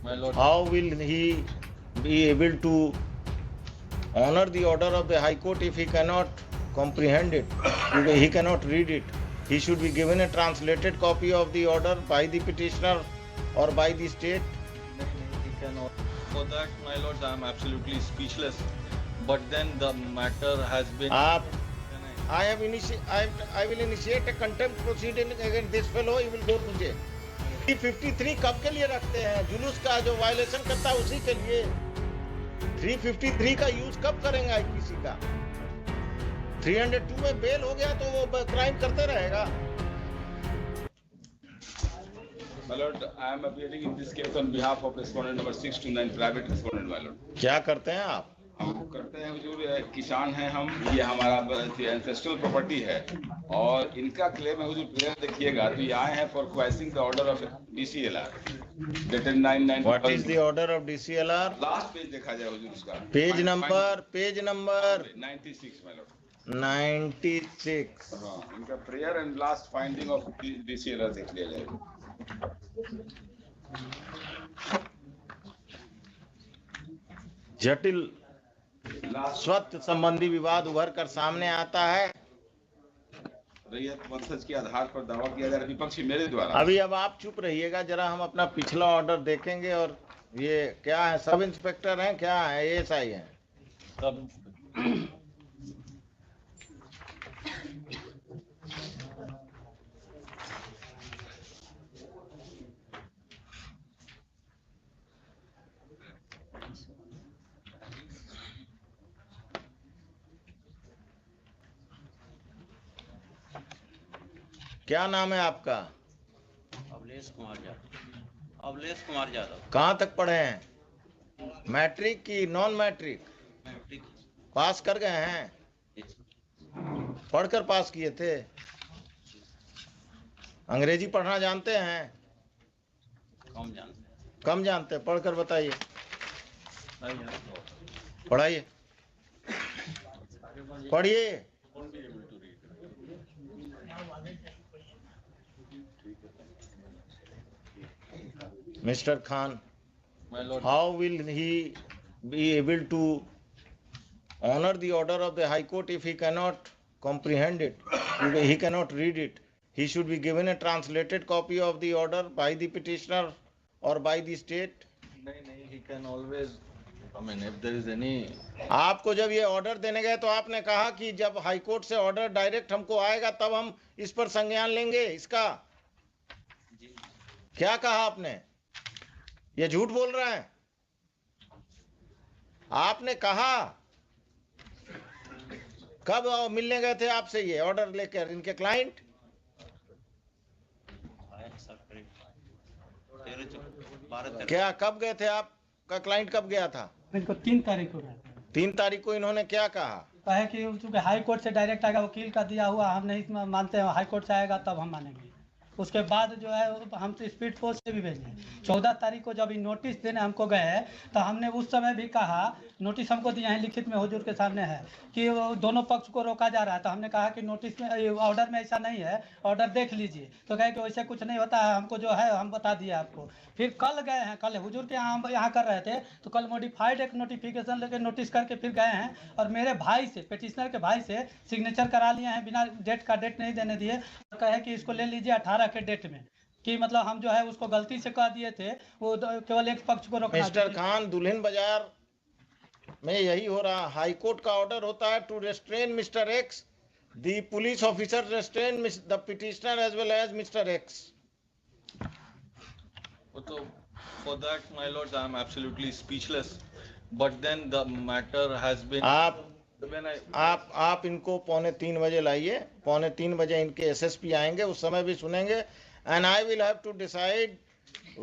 My lord, How will he be able to honor the order of the High Court if he cannot comprehend it? He cannot read it. He should be given a translated copy of the order by the petitioner or by the state. he cannot. For that, my lords, I am absolutely speechless. But then the matter has been. आप I will initiate a contempt proceeding against this fellow. He will go to jail. 353 कब के लिए रखते हैं? जुलूस का जो violation करता है उसी के लिए। 353 का यूज कब करेंगे आईपीसी का? 302 में बेल हो गया तो वो क्राइम करते रहेगा। My lord, I am appearing in this case on behalf of respondent number 629, private respondent, my lord. क्या करते हैं आप? हम करते हैं हुजूर, किसान हैं हम, ये हमारा एंसेस्ट्रल प्रॉपर्टी है और इनका क्लेम है हुजूर। प्लेयर देखिएगा तो ये आए हैं for questioning the order of DCLR dated 9/9। What is the order of DCLR? Last page देखा जाए हुजूर उसका। Page number 96, my lord। 96। हाँ, इनका prayer and last finding of DCLR देख लिया जाएगा। जटिल स्वत्व संबंधी विवाद उभर कर सामने आता है। रैयत वंशज के आधार पर दावा किया जा रहा है विपक्षी मेरे द्वारा। अभी अब आप चुप रहिएगा जरा, हम अपना पिछला ऑर्डर देखेंगे। और ये क्या है? सब इंस्पेक्टर हैं क्या है? ASI हैं? सब क्या नाम है आपका? अवलेश कुमार यादव। कहाँ तक पढ़े हैं? मैट्रिक की नॉन मैट्रिक? मैट्रिक पास कर गए हैं? पढ़कर पास किए थे? अंग्रेजी पढ़ना जानते हैं? कम जानते हैं। पढ़कर बताइए, पढ़ाइए, पढ़िए। Mr. Khan, my lord, how will he be able to honor the order of the High Court if he cannot comprehend it? He cannot read it. He should be given a translated copy of the order by the petitioner or by the state. नहीं, he can always. I mean, if there is any. आपको जब ये order देने गए तो आपने कहा कि जब हाई कोर्ट से ऑर्डर डायरेक्ट हमको आएगा तब हम इस पर संज्ञान लेंगे इसका। क्या कहा आपने? ये झूठ बोल रहा है। आपने कहा कब मिलने गए थे आपसे ये ऑर्डर लेकर इनके क्लाइंट? क्या कब गए थे? आपका क्लाइंट कब गया था? इनको 3 तारीख को गया था। 3 तारीख को इन्होंने क्या कहा? कहे कि चूंकि हाई कोर्ट से डायरेक्ट आएगा, वकील का दिया हुआ, हम नहीं मानते हैं, हाई कोर्ट से आएगा तब हम मानेंगे। उसके बाद जो है हम तो स्पीड फोर्स से भी भेजे। 14 तारीख को जब ये नोटिस देने हमको गए तो हमने उस समय भी कहा, नोटिस हमको दिया है लिखित में हुजूर के सामने है कि दोनों पक्ष को रोका जा रहा है। तो हमने कहा कि नोटिस में ऑर्डर में ऐसा नहीं है, ऑर्डर देख लीजिए। तो कहे कि वैसे कुछ नहीं होता है, हमको जो है हम बता दिया आपको। फिर कल गए हैं, कल हुजूर के यहाँ हम यहाँ कर रहे थे तो कल मॉडिफाइड एक नोटिफिकेशन लेके नोटिस करके फिर गए हैं और मेरे भाई से, पिटिशनर के भाई से सिग्नेचर करा लिए हैं, बिना डेट का डेट नहीं देने दिए। कहे कि इसको ले लीजिए 18 के डेट में, कि मतलब हम जो है उसको गलती से कह दिए थे, वो केवल एक पक्ष को रोकना। मिस्टर खान, दुल्हिन बाजार में यही हो रहा। हाई कोर्ट का ऑर्डर होता है to restrain mister X. The police officer restrain the petitioner as well as mister X. So for that, my lords, I am absolutely speechless. But then the matter has been. आप इनको 2:45 बजे लाइए। 2:45 बजे इनके SSP आएंगे, उस समय भी सुनेंगे। And I will have to decide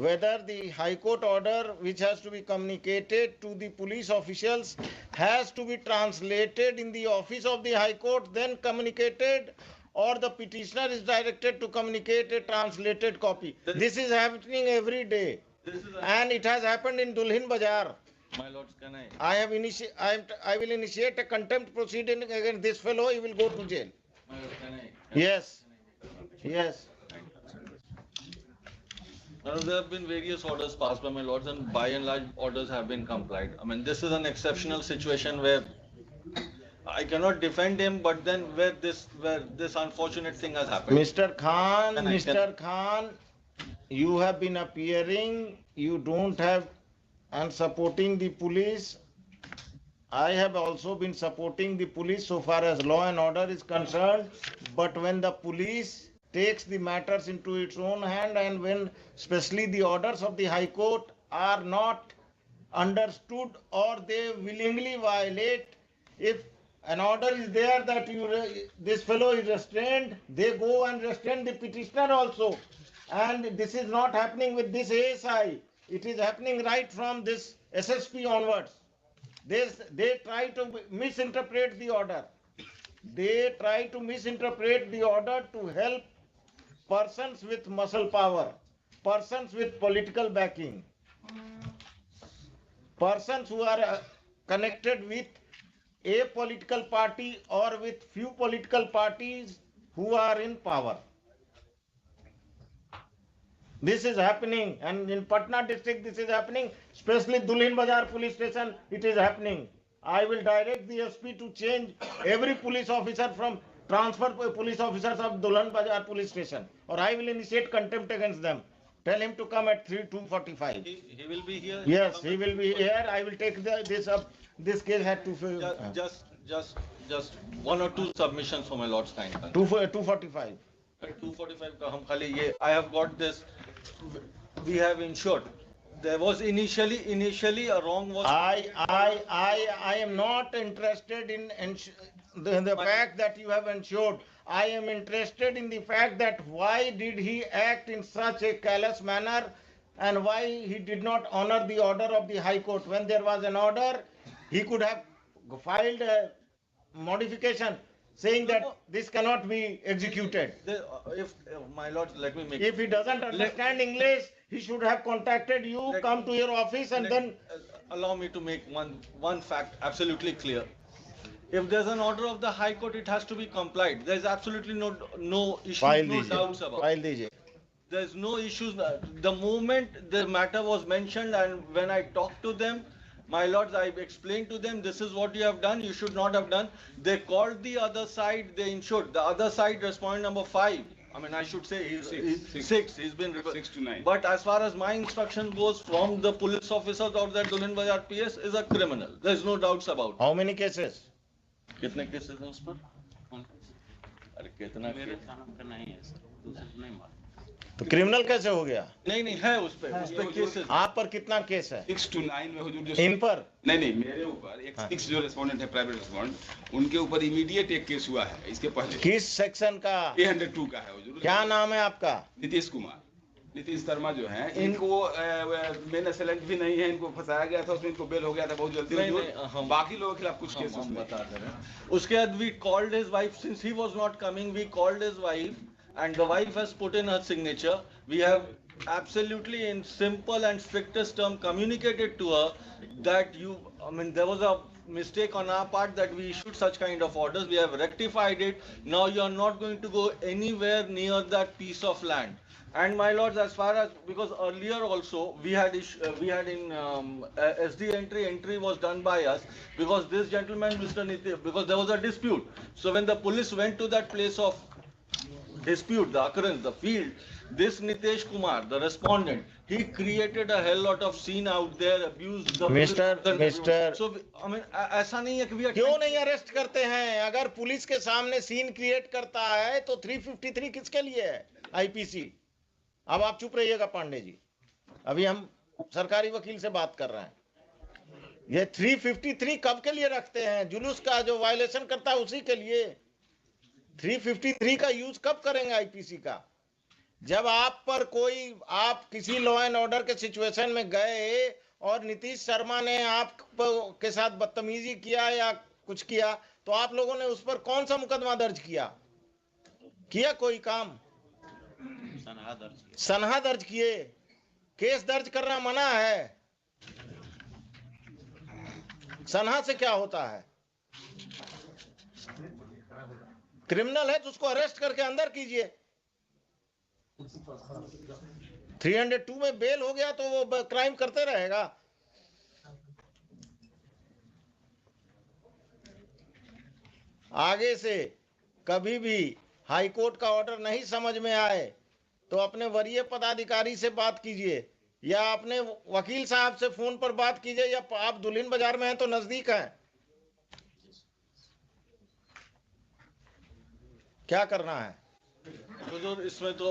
whether the High Court order, which has to be communicated to the police officials, has to be translated in the office of the High Court, then communicated, or the petitioner is directed to communicate a translated copy. This is happening every day, and it has happened in Dulhin Bazaar. My lords, can I? I will initiate a contempt proceeding against this fellow. He will go to jail. My lords, can I? Yes. Yes. Now, there have been various orders passed by my lords, and by and large, orders have been complied. I mean, this is an exceptional situation where I cannot defend him, but then where this unfortunate thing has happened. Mr. Khan, And I can- Mr. Khan, you have been appearing, you don't have, and supporting the police. I have also been supporting the police so far as law and order is concerned, but when the police takes the matters into its own hand, and when especially the orders of the High Court are not understood or they willingly violate, if an order is there that this fellow is restrained, they go and restrain the petitioner also. And this is not happening with this ASI, it is happening right from this SSP onwards. They try to misinterpret the order. They try to misinterpret the order to help persons with muscle power, persons with political backing, persons who are connected with a political party or with few political parties who are in power. This is happening, and in Patna district this is happening, especially Dulhin Bazar police station it is happening. I will direct the SP to change every police officer from transfer police officers of Dulhin Bazar police station, or I will initiate contempt against them. Tell him to come at 2:45. He will be here. Yes, he will be here. I will take this up. This case had to Just one or two submissions for my lord's kind. 2:45. At 2:45 का हम खाली ये I have got this. We have ensured. There was initially a wrong was. I am not interested in the fact that you have ensured. I am interested in the fact that why did he act in such a callous manner, and why he did not honor the order of the High Court. When there was an order, he could have filed a modification saying that this cannot be executed. If my lord, let me make. If he doesn't understand English, he should have contacted you, come to your office, and then Allow me to make one fact absolutely clear. If there's an order of the High Court, it has to be complied. There's absolutely no issue, file no doubts about. file दीजिए. There's no issues. The moment the matter was mentioned, and when I talked to them, my lords, I explained to them, this is what you have done, you should not have done. They called the other side, they ensured. The other side, respondent number 5. I mean, I should say he's six. He's been 6 to 9. But as far as my instruction goes from the police officers or the Dulhin Bazar PS is a criminal. There's no doubts about it. How many cases? कितने cases हैं उस पर? अरे कितना मेरे थाना पे नहीं है सर, दूसरे नहीं मालूम। तो क्रिमिनल कैसे हो गया? नहीं है उस पे केसेस। आप पर कितना केस है? 6 to 9 में हुजूर जो इन पर? नहीं मेरे ऊपर एक 6 जो रेस्पोंडेंट है प्राइवेट रेस्पोंडेंट, उनके ऊपर इमीडिएट एक केस हुआ है। इसके पहले किस सेक्शन का? 102 का है हुजूर। क्या नाम है आपका? नीतीश कुमार, नीतीश शर्मा जो है, इनको मेन असेलेंट भी नहीं है, इनको फंसाया गया था, उसमें इनको बेल हो गया था बहुत जल्दी। बाकी लोगों के खिलाफ कुछ केस हम बता दे रहे हैं। उसके बाद we called his wife, since he was not coming, we called his wife and the wife has put in her signature. We have absolutely in simple and strictest term communicated to her that there was a mistake on our part that we issued such kind of orders. We have rectified it. Now you are not going to go anywhere near that piece of land. And my lords, as far as, because earlier also we had in SD entry was done by us, because this gentleman, Mr. Nitish, because there was a dispute. So when the police went to that place of dispute, the occurrence, the field, this Nitesh Kumar, the respondent, he created a hell lot of scene out there, abused the Mr. So I mean, ऐसा नहीं है कि we are क्यों नहीं arrest करते हैं? अगर police के सामने सीन क्रिएट करता है तो 353 किसके लिए है? आईपीसी। अब आप चुप रहिएगा पांडे जी, अभी हम सरकारी वकील से बात कर रहे हैं। ये 353 कब के लिए रखते हैं? जुलूस का जो वायलेशन करता है उसी के लिए। 353 का यूज कब करेंगे आईपीसी का? जब आप पर आप किसी लॉ एंड ऑर्डर के सिचुएशन में गए और नीतीश शर्मा ने आप के साथ बदतमीजी किया या कुछ किया, तो आप लोगों ने उस पर कौन सा मुकदमा दर्ज किया कोई काम? सनहा दर्ज किए। केस दर्ज करना मना है। सनहा से क्या होता है? क्रिमिनल है तो उसको अरेस्ट करके अंदर कीजिए। 302 में बेल हो गया तो वो क्राइम करते रहेगा। आगे से कभी भी हाई कोर्ट का ऑर्डर नहीं समझ में आए तो अपने वरीय पदाधिकारी से बात कीजिए या अपने वकील साहब से फोन पर बात कीजिए, या आप दुल्हिन बाजार में हैं तो नजदीक हैं, क्या करना है। हुजूर इसमें तो